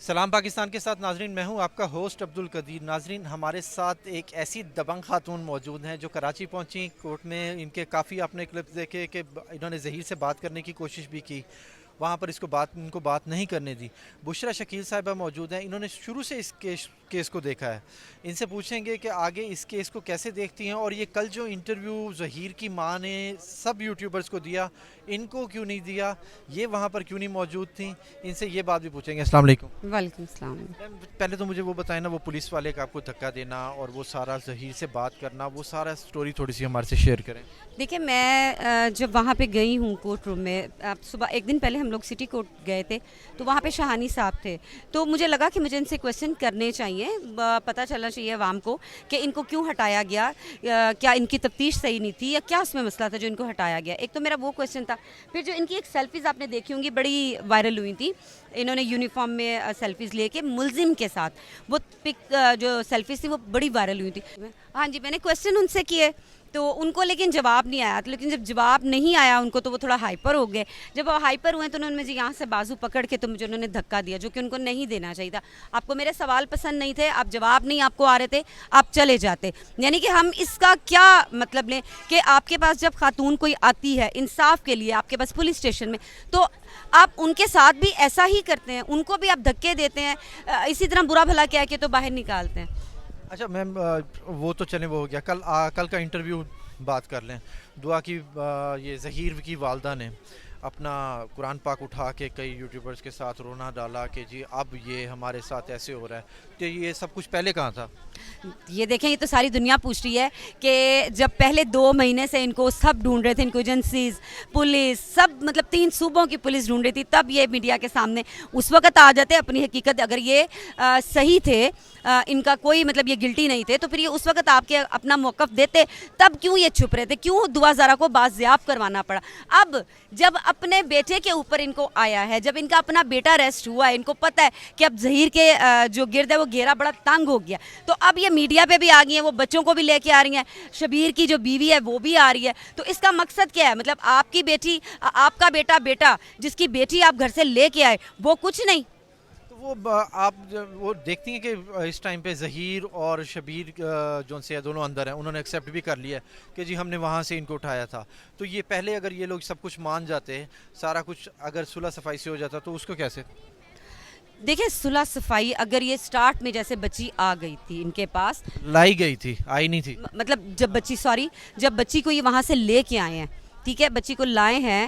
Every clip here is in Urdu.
سلام پاکستان کے ساتھ ناظرین، میں ہوں آپ کا ہوسٹ عبدل قدیر۔ ناظرین، ہمارے ساتھ ایک ایسی دبنگ خاتون موجود ہیں جو کراچی پہنچی کورٹ میں۔ ان کے کافی آپ نے کلپس دیکھے کہ انہوں نے ظہیر سے بات کرنے کی کوشش بھی کی، وہاں پر ان کو بات نہیں کرنے دی۔ بشرا شکیل صاحبہ موجود ہیں، انہوں نے شروع سے اس کیس کو دیکھا ہے۔ ان سے پوچھیں گے کہ آگے اس کیس کو کیسے دیکھتی ہیں، اور یہ کل جو انٹرویو ظہیر کی ماں نے سب یوٹیوبرز کو دیا، ان کو کیوں نہیں دیا، یہ وہاں پر کیوں نہیں موجود تھیں، ان سے یہ بات بھی پوچھیں گے۔ السلام علیکم۔ وعلیکم السلام۔ پہلے تو مجھے وہ بتائیں نا، وہ پولیس والے کا آپ کو دھکا دینا اور وہ سارا ظہیر سے بات کرنا، وہ سارا سٹوری تھوڑی سی ہمارے سے شیئر کریں۔ دیکھیں، میں جب وہاں پہ گئی ہوں کورٹ روم میں، صبح ایک دن پہلے ہم لوگ سٹی کورٹ گئے تھے، تو وہاں پہ شہانی صاحب تھے، تو مجھے لگا کہ مجھے ان سے کویسچن کرنے چاہیے، پتہ چلنا چاہیے عوام کو کہ ان کو کیوں ہٹایا گیا، کیا ان کی تفتیش صحیح نہیں تھی یا کیا اس میں مسئلہ تھا جو ان کو ہٹایا گیا۔ ایک تو میرا وہ کویسچن تھا۔ پھر جو ان کی ایک سیلفیز آپ نے دیکھی ہوں گی، بڑی وائرل ہوئی تھی، انہوں نے یونیفارم میں سیلفیز لے کے ملزم کے ساتھ، وہ پک جو سیلفیز تھی وہ بڑی وائرل ہوئی تھی۔ ہاں جی، میں نے کویسچن ان سے کیے تو ان کو لیکن جواب نہیں آیا، لیکن جب جواب نہیں آیا ان کو تو وہ تھوڑا ہائپر ہو گئے۔ جب وہ ہائپر ہوئے تو انہوں نے مجھے یہاں سے بازو پکڑ کے تو مجھے انہوں نے دھکا دیا، جو کہ ان کو نہیں دینا چاہیے تھا۔ آپ کو میرے سوال پسند نہیں تھے، آپ جواب نہیں آپ کو آ رہے تھے، آپ چلے جاتے۔ یعنی کہ ہم اس کا کیا مطلب لیں کہ آپ کے پاس جب خاتون کوئی آتی ہے انصاف کے لیے آپ کے پاس پولیس اسٹیشن میں، تو آپ ان کے ساتھ بھی ایسا ہی کرتے ہیں، ان کو بھی آپ دھکے دیتے ہیں، اسی طرح برا بھلا کہہ کے تو باہر نکالتے ہیں۔ اچھا میم، وہ تو چلیں، وہ ہو گیا۔ کل کا انٹرویو بات کر لیں۔ دعا کی یہ ظہیر کی والدہ نے اپنا قرآن پاک اٹھا کے کئی یوٹیوبرز کے ساتھ رونا ڈالا کہ جی اب یہ ہمارے ساتھ ایسے ہو رہا ہے، تو یہ سب کچھ پہلے کہاں تھا؟ یہ دیکھیں، یہ تو ساری دنیا پوچھ رہی ہے کہ جب پہلے 2 مہینے سے ان کو سب ڈھونڈ رہے تھے، ان کو ایجنسیز، پولیس، سب مطلب 3 صوبوں کی پولیس ڈھونڈ رہی تھی، تب یہ میڈیا کے سامنے اس وقت آ جاتے اپنی حقیقت۔ اگر یہ صحیح تھے، ان کا کوئی مطلب یہ گلٹی نہیں تھے، تو پھر یہ اس وقت آپ کے اپنا موقف دیتے، تب کیوں یہ چھپ رہے تھے، کیوں دعا زارا کو بازیاب کروانا پڑا؟ اب جب اپنے بیٹے کے اوپر ان کو آیا ہے، جب ان کا اپنا بیٹا ریسٹ ہوا ہے، ان کو پتہ ہے کہ اب ظہیر کے جو گرد ہے وہ گھیرا بڑا تنگ ہو گیا، تو اب یہ میڈیا پہ بھی آ گئی ہیں، وہ بچوں کو بھی لے کے آ رہی ہیں، شبیر کی جو بیوی ہے وہ بھی آ رہی ہے۔ تو اس کا مقصد کیا ہے؟ مطلب آپ کی بیٹی، آپ کا بیٹا جس کی بیٹی آپ گھر سے لے کے آئے، وہ کچھ نہیں۔ تو وہ آپ وہ دیکھتی ہیں کہ اس ٹائم پہ ظہیر اور شبیر جو سے دونوں اندر ہیں، انہوں نے ایکسیپٹ بھی کر لیا ہے کہ جی ہم نے وہاں سے ان کو اٹھایا تھا۔ تو یہ پہلے اگر یہ لوگ سب کچھ مان جاتے، سارا کچھ اگر صلح صفائی سے ہو جاتا، تو اس کو کیسے؟ دیکھیں، صلح صفائی اگر یہ سٹارٹ میں جیسے بچی آ گئی تھی ان کے پاس، لائی گئی تھی، آئی نہیں تھی۔ مطلب جب بچی کو یہ وہاں سے لے کے آئے ہیں، ٹھیک ہے، بچی کو لائے ہیں،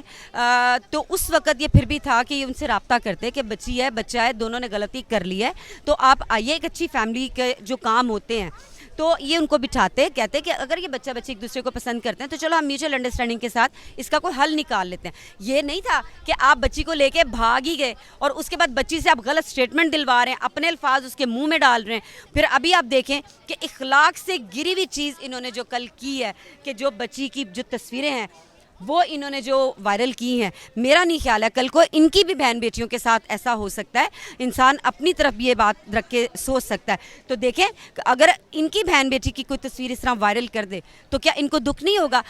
تو اس وقت یہ پھر بھی تھا کہ یہ ان سے رابطہ کرتے کہ بچی ہے، بچہ ہے، دونوں نے غلطی کر لی ہے، تو آپ آئیے۔ ایک اچھی فیملی کے جو کام ہوتے ہیں تو یہ ان کو بٹھاتے، کہتے کہ اگر یہ بچہ بچی ایک دوسرے کو پسند کرتے ہیں تو چلو ہم میوچل انڈرسٹینڈنگ کے ساتھ اس کا کوئی حل نکال لیتے ہیں۔ یہ نہیں تھا کہ آپ بچی کو لے کے بھاگ ہی گئے اور اس کے بعد بچی سے آپ غلط سٹیٹمنٹ دلوا رہے ہیں، اپنے الفاظ اس کے منہ میں ڈال رہے ہیں۔ پھر ابھی آپ دیکھیں کہ اخلاق سے گری ہوئی چیز انہوں نے جو کل کی ہے، کہ جو بچی کی جو تصویریں ہیں وہ انہوں نے جو وائرل کی ہیں، میرا نہیں خیال ہے کل کو ان کی بھی بہن بیٹیوں کے ساتھ ایسا ہو سکتا ہے۔ انسان اپنی طرف یہ بات رکھ کے سوچ سکتا ہے۔ تو دیکھیں، اگر ان کی بہن بیٹی کی کوئی تصویر اس طرح وائرل کر دے تو کیا ان کو دکھ نہیں ہوگا؟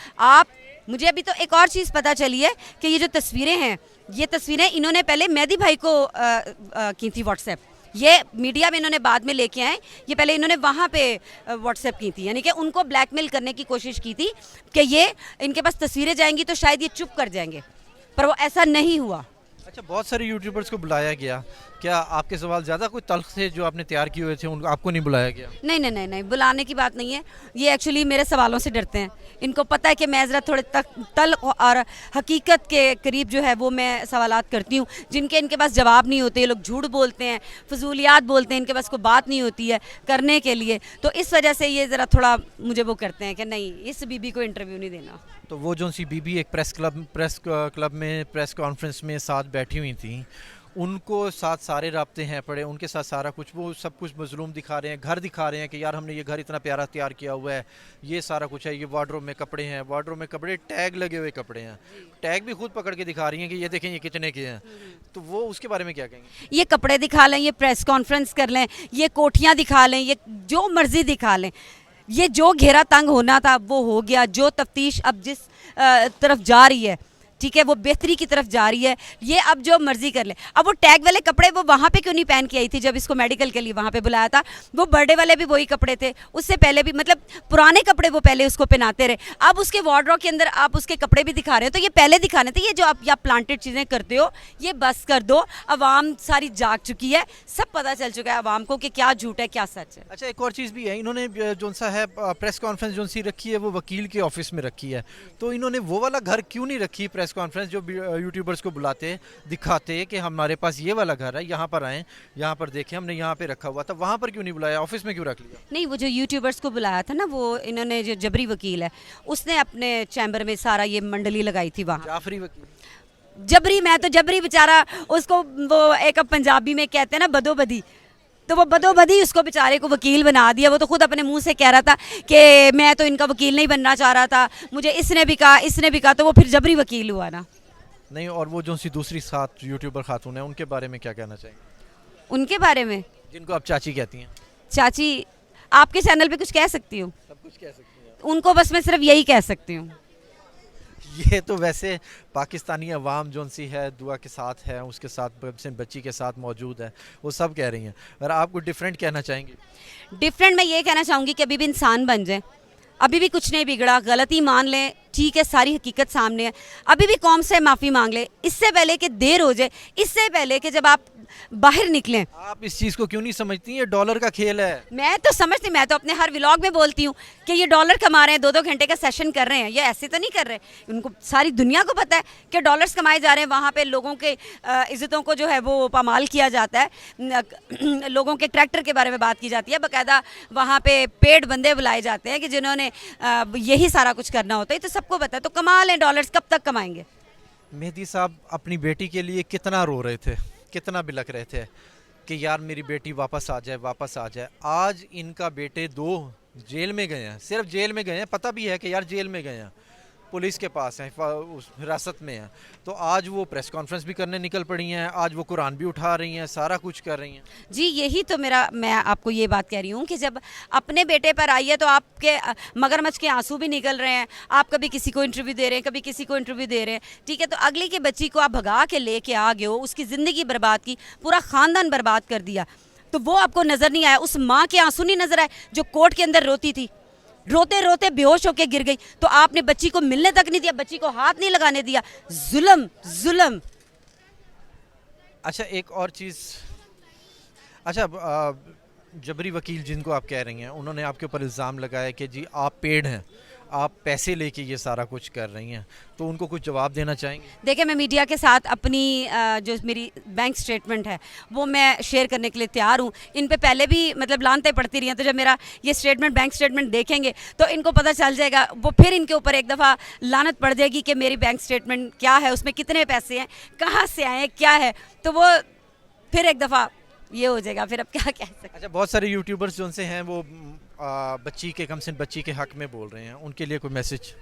مجھے ابھی تو ایک اور چیز پتہ چلی ہے کہ یہ جو تصویریں ہیں، یہ تصویریں انہوں نے پہلے مہدی بھائی کو کی تھی واٹس ایپ، یہ میڈیا میں انہوں نے بعد میں لے کے آئے، یہ پہلے انہوں نے وہاں پہ واٹس ایپ کی تھی، یعنی کہ ان کو بلیک میل کرنے کی کوشش کی تھی کہ یہ ان کے پاس تصویریں جائیں گی تو شاید یہ چپ کر جائیں گے، پر وہ ایسا نہیں ہوا۔ اچھا، بہت سارے یوٹیوبرز کو بلایا گیا، کیا آپ کے سوال زیادہ کوئی تلخ تھے جو آپ نے تیار کیے ہوئے تھے، ان کو آپ کو نہیں بلایا گیا؟ نہیں، بلانے کی بات نہیں ہے، یہ ایکچولی میرے سوالوں سے ڈرتے ہیں، ان کو پتہ ہے کہ میں ذرا تھوڑے تلخ اور حقیقت کے قریب جو ہے وہ میں سوالات کرتی ہوں، جن کے ان کے پاس جواب نہیں ہوتے، یہ لوگ جھوٹ بولتے ہیں، فضولیات بولتے ہیں، ان کے پاس کوئی بات نہیں ہوتی ہے کرنے کے لیے، تو اس وجہ سے یہ ذرا تھوڑا مجھے وہ کرتے ہیں کہ نہیں، اس بی بی کو انٹرویو نہیں دینا۔ تو وہ جو سی بی بی ایک پریس کلب میں پریس کانفرنس میں ساتھ بیٹھی ہوئی تھیں، ان کو ساتھ سارے رابطے ہیں پڑے، ان کے ساتھ سارا کچھ، وہ سب کچھ مظلوم دکھا رہے ہیں، گھر دکھا رہے ہیں کہ یار ہم نے یہ گھر اتنا پیارا تیار کیا ہوا ہے، یہ سارا کچھ ہے، یہ وارڈروب میں کپڑے ہیں، وارڈروب میں کپڑے ٹیگ لگے ہوئے کپڑے ہیں، ٹیگ بھی خود پکڑ کے دکھا رہی ہیں کہ یہ دیکھیں یہ کتنے کے ہیں۔ تو وہ اس کے بارے میں کیا کہیں گے؟ یہ کپڑے دکھا لیں، یہ پریس کانفرنس کر لیں، یہ کوٹھیاں دکھا لیں، یہ جو مرضی دکھا لیں، یہ جو گھیرا تنگ ہونا تھا وہ ہو گیا۔ جو تفتیش اب جس طرف جا رہی ہے ٹھیک ہے, وہ بہتری کی طرف جا رہی ہے, یہ اب جو مرضی کر لے. اب وہ ٹیگ والے کپڑے وہ وہاں پہ کیوں نہیں پہن کے آئی تھی جب اس کو میڈیکل کے لیے وہاں پہ بلایا تھا؟ وہ برتھ ڈے والے بھی وہی کپڑے تھے, اس سے پہلے بھی, مطلب پرانے کپڑے وہ پہلے اس کو پہناتے رہے. اب اس کے وارڈروب کے اندر آپ اس کے کپڑے بھی دکھا رہے ہیں, تو یہ پہلے دکھانے تھے. یہ جو آپ یا پلانٹڈ چیزیں کرتے ہو یہ بس کر دو. عوام ساری جاگ چکی ہے, سب پتہ چل چکا ہے عوام کو کہ کیا جھوٹ ہے کیا سچ ہے. اچھا ایک اور چیز بھی ہے, انہوں نے جو سا ہے پریس کانفرنس جو سی رکھی ہے وہ وکیل کے آفس میں رکھی ہے, تو انہوں نے وہ والا گھر کیوں نہیں رکھی پریس کانفرنس جو یوٹیوبرز کو بلاتے دکھاتے کہ ہمارے پاس یہ والا گھر ہے, یہاں پر آئیں, یہاں پر دیکھیں, ہم نے یہاں پہ رکھا ہوا تھا, وہاں پر کیوں نہیں بلایا, آفس میں کیوں رکھ لیا؟ نہیں, وہ جو یوٹیوبرز کو بلایا تھا نا, وہ انہوں نے جو جبری وکیل ہے اس نے اپنے چیمبر میں سارا یہ منڈلی لگائی تھی وہاں. جعفری وکیل جبری, میں تو جبری بیچارہ, اس کو وہ ایک پنجابی میں کہتے ہیں نا بدو بدی, تو وہ بدو بدی اس کو بیچارے کو وکیل بنا دیا. وہ تو خود اپنے منہ سے کہہ رہا تھا کہ میں تو ان کا وکیل نہیں بننا چاہ رہا تھا, مجھے اس نے بھی کہا, تو وہ پھر جبری وکیل ہوا نا. نہیں, اور وہ جو سی دوسری 7 یوٹیوبر خاتون ہیں ان کے بارے میں کیا کہنا چاہیں گے؟ ان کے بارے میں جن کو آپ چاچی کہتی ہیں. چاچی, آپ کے چینل پہ کچھ کہہ سکتی ہوں؟ سب کچھ کہہ سکتی ہیں. ان کو بس میں صرف یہی کہہ سکتی ہوں. یہ تو ویسے پاکستانی عوام جو سی ہے دعا کے ساتھ ہے, اس کے ساتھ بچی کے ساتھ موجود ہے, وہ سب کہہ رہی ہیں. اگر آپ کو ڈیفرنٹ کہنا چاہیں گے؟ ڈفرینٹ میں یہ کہنا چاہوں گی کہ ابھی بھی انسان بن جائیں, ابھی بھی کچھ نہیں بگڑا, غلطی مان لیں, ٹھیک ہے, ساری حقیقت سامنے ہے. ابھی بھی قوم سے معافی مانگ لیں, اس سے پہلے کہ دیر ہو جائے, اس سے پہلے کہ جب آپ باہر نکلیں. آپ اس چیز کو کیوں نہیں سمجھتی؟ یہ ڈالر کا کھیل ہے. میں تو سمجھتی, میں تو اپنے ہر ولاگ میں بولتی ہوں کہ یہ ڈالر کما رہے ہیں, 2-2 گھنٹے کا سیشن کر رہے ہیں, یہ ایسے تو نہیں کر رہے. ان کو ساری دنیا کو پتہ ہے کہ ڈالرز کمائے جا رہے ہیں, وہاں پہ لوگوں کے عزتوں کو جو ہے وہ پامال کیا جاتا ہے, لوگوں کے ٹریکٹر کے بارے میں بات کی جاتی ہے, باقاعدہ وہاں پہ پیڈ بندے بلائے جاتے ہیں کہ جنہوں نے یہی سارا کچھ کرنا ہوتا ہے. تو سب کو پتہ ہے, تو کما لیں ڈالرز, کب تک کمائیں گے؟ مہدی صاحب اپنی بیٹی کے لیے کتنا رو رہے تھے, کتنا بلک رہے تھے کہ یار میری بیٹی واپس آ جائے, واپس آ جائے. آج ان کا بیٹے 2 جیل میں گئے ہیں, صرف جیل میں گئے ہیں, پتہ بھی ہے کہ یار جیل میں گئے ہیں, پولیس کے پاس ہیں, حراست میں ہیں, تو آج وہ پریس کانفرنس بھی کرنے نکل پڑی ہیں, آج وہ قرآن بھی اٹھا رہی ہیں, سارا کچھ کر رہی ہیں. جی یہی تو میں آپ کو یہ بات کہہ رہی ہوں کہ جب اپنے بیٹے پر آئی ہے تو آپ کے مگرمچھ کے آنسو بھی نکل رہے ہیں. آپ کبھی کسی کو انٹرویو دے رہے ہیں, کبھی کسی کو انٹرویو دے رہے ہیں, ٹھیک ہے, تو اگلی کی بچی کو آپ بھگا کے لے کے آ گئے ہو, اس کی زندگی برباد کی, پورا خاندان برباد کر دیا, تو وہ آپ کو نظر نہیں آیا. اس ماں کے آنسو نہیں نظر آئے جو کورٹ کے اندر روتی تھی, روتے روتے بے ہوش ہو کے گر گئی, تو آپ نے بچی کو ملنے تک نہیں دیا, بچی کو ہاتھ نہیں لگانے دیا. ظلم ظلم. اچھا ایک اور چیز, اچھا جبری وکیل جن کو آپ کہہ رہی ہیں, انہوں نے آپ کے اوپر الزام لگایا کہ جی آپ پیڈ ہیں, آپ پیسے لے کے یہ سارا کچھ کر رہی ہیں, تو ان کو کچھ جواب دینا چاہیں گے؟ دیکھیں, میں میڈیا کے ساتھ اپنی جو میری بینک سٹیٹمنٹ ہے وہ میں شیئر کرنے کے لیے تیار ہوں. ان پہ پہلے بھی مطلب لانتیں پڑتی رہی ہیں, تو جب میرا یہ سٹیٹمنٹ بینک سٹیٹمنٹ دیکھیں گے تو ان کو پتہ چل جائے گا, وہ پھر ان کے اوپر ایک دفعہ لعنت پڑ جائے گی کہ میری بینک سٹیٹمنٹ کیا ہے, اس میں کتنے پیسے ہیں, کہاں سے آئے ہیں, کیا ہے, تو وہ پھر ایک دفعہ یہ ہو جائے گا. پھر اب کیا کہہ سکتے ہیں. اچھا بہت سارے یوٹیوبرز جو ان سے ہیں وہ بچی کے کم سے بچی کے حق میں بول رہے ہیں, ان کے لیے کوئی میسج؟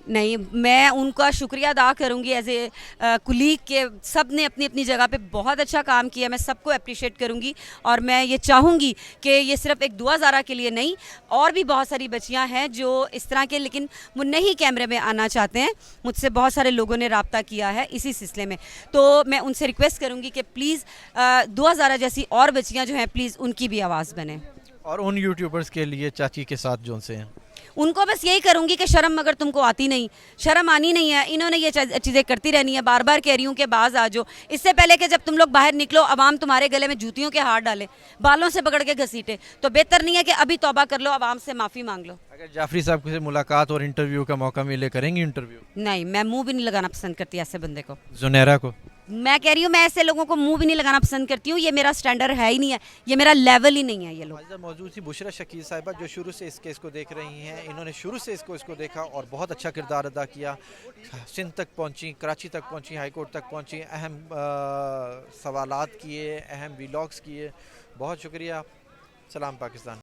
نہیں, میں ان کا شکریہ ادا کروں گی ایز اے کلیگ کے سب نے اپنی اپنی جگہ پہ بہت اچھا کام کیا, میں سب کو اپریشیٹ کروں گی. اور میں یہ چاہوں گی کہ یہ صرف ایک دعا زارہ کے لیے نہیں, اور بھی بہت ساری بچیاں ہیں جو اس طرح کے, لیکن وہ نہیں کیمرے میں آنا چاہتے ہیں. مجھ سے بہت سارے لوگوں نے رابطہ کیا ہے اسی سلسلے میں, تو میں ان سے ریکویسٹ کروں گی کہ پلیز دعا زارہ جیسی اور بچیاں جو ہیں پلیز ان کی بھی آواز بنیں. اور ان یوٹیوبرز کے لیے چاچی کے ساتھ جو ان سے ہیں, ان کو بس یہی کروں گی کہ شرم اگر تم کو آتی نہیں, شرم آنی نہیں ہے, انہوں نے یہ چیزیں کرتی رہنی ہے. بار بار کہہ رہی ہوں کہ باز آ جاؤ, اس سے پہلے کہ جب تم لوگ باہر نکلو عوام تمہارے گلے میں جوتیوں کے ہار ڈالے, بالوں سے پکڑ کے گھسیٹے, تو بہتر نہیں ہے کہ ابھی توبہ کر لو, عوام سے معافی مانگ لو. اگر جعفری صاحب سے ملاقات اور انٹرویو کا موقع ملے کریں گے انٹرویو؟ نہیں, میں منہ بھی نہیں لگانا پسند کرتی ایسے بندے کو. زنیرہ کو میں کہہ رہی ہوں, میں ایسے لوگوں کو منہ بھی نہیں لگانا پسند کرتی ہوں, یہ میرا سٹینڈرڈ ہے ہی نہیں ہے, یہ میرا لیول ہی نہیں ہے. یہ لوگ موجود تھی بشرا شکیل صاحبہ جو شروع سے اس کیس کو دیکھ رہی ہیں, انہوں نے شروع سے اس کو دیکھا اور بہت اچھا کردار ادا کیا. سندھ تک پہنچی, کراچی تک پہنچی, ہائی کورٹ تک پہنچی, اہم سوالات کیے, اہم ویلاگز کیے. بہت شکریہ. سلام پاکستان.